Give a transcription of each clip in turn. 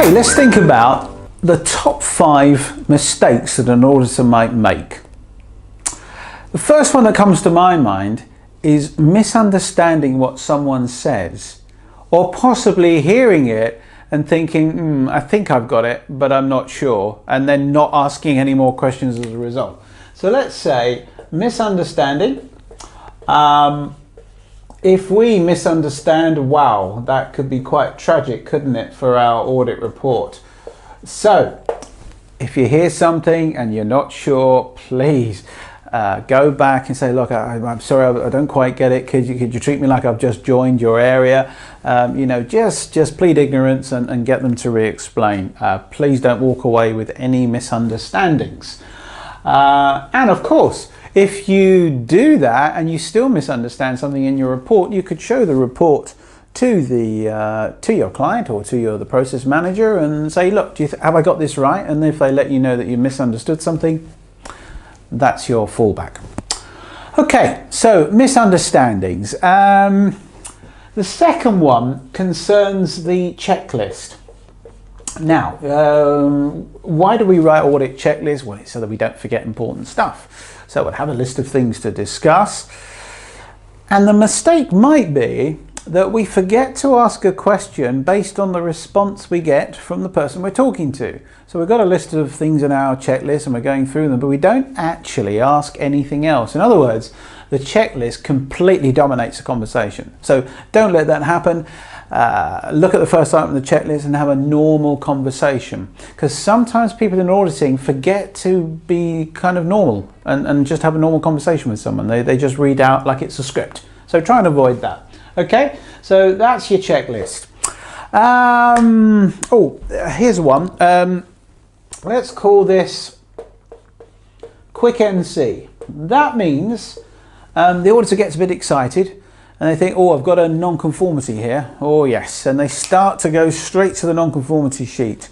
Okay, let's think about the top 5 mistakes that an auditor might make. The first one that comes to my mind is misunderstanding what someone says, or possibly hearing it and thinking, I think I've got it, but I'm not sure, and then not asking any more questions as a result. So let's say misunderstanding. If we misunderstand, wow, that could be quite tragic, couldn't it, for our audit report? So if you hear something and you're not sure, please go back and say, look, I'm sorry, I don't quite get it. Could you treat me like I've just joined your area? You know, just plead ignorance and get them to re-explain. Please don't walk away with any misunderstandings. And of course, if you do that and you still misunderstand something in your report, you could show the report to your client or to the process manager and say, look, have I got this right? And if they let you know that you misunderstood something, that's your fallback. Okay, so misunderstandings. The second one concerns the checklist. Now, why do we write audit checklists? Well, it's so that we don't forget important stuff. So we'll have a list of things to discuss. And the mistake might be that we forget to ask a question based on the response we get from the person we're talking to. So we've got a list of things in our checklist and we're going through them, but we don't actually ask anything else. In other words, the checklist completely dominates the conversation. So don't let that happen. Look at the first item on the checklist and have a normal conversation, because sometimes people in auditing forget to be kind of normal and just have a normal conversation with someone. They just read out like it's a script. So try and avoid that. Okay, so that's your checklist. Here's one. Let's call this quick NC. That means the auditor gets a bit excited and they think, oh, I've got a nonconformity here. Oh yes, and they start to go straight to the nonconformity sheet.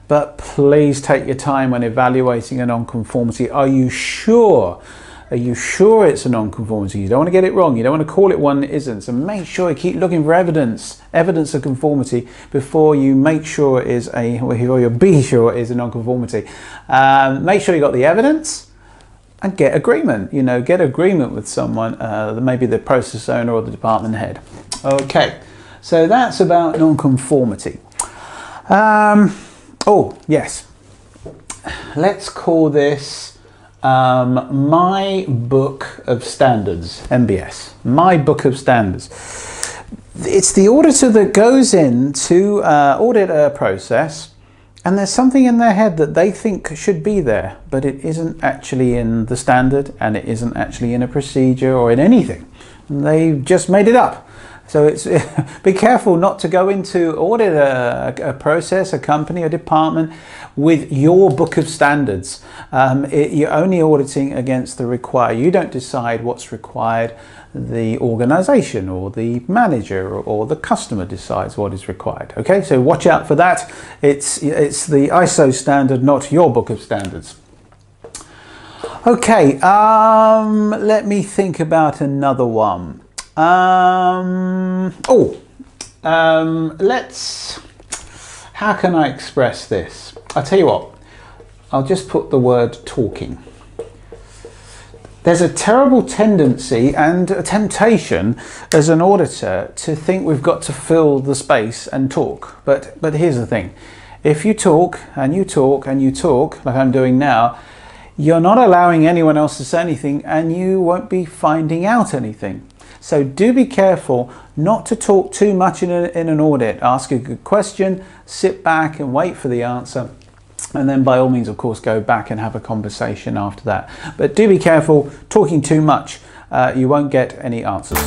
But please take your time when evaluating a nonconformity. Are you sure? Are you sure it's a nonconformity? You don't want to get it wrong. You don't want to call it one that isn't. So make sure you keep looking for evidence of conformity before you make sure it is or you'll be sure it is a nonconformity. Make sure you got the evidence and get agreement. You know, get agreement with someone, maybe the process owner or the department head. Okay, so that's about nonconformity. Oh yes, let's call this My Book of Standards, MBS, My Book of Standards. It's the auditor that goes in to audit a process and there's something in their head that they think should be there, but it isn't actually in the standard and it isn't actually in a procedure or in anything. They've just made it up. So it's be careful not to go into audit a process, a company, a department with your book of standards. You're only auditing against the required. You don't decide what's required. The organization or the manager or the customer decides what is required. Okay, so watch out for that. It's the ISO standard, not your book of standards. Okay, let me think about another one. How can I express this? I'll tell you what, I'll just put the word talking. There's a terrible tendency and a temptation as an auditor to think we've got to fill the space and talk. But here's the thing, if you talk and you talk and you talk, like I'm doing now, you're not allowing anyone else to say anything and you won't be finding out anything. So do be careful not to talk too much in an audit. Ask a good question, sit back and wait for the answer. And then by all means, of course, go back and have a conversation after that. But do be careful, talking too much, you won't get any answers.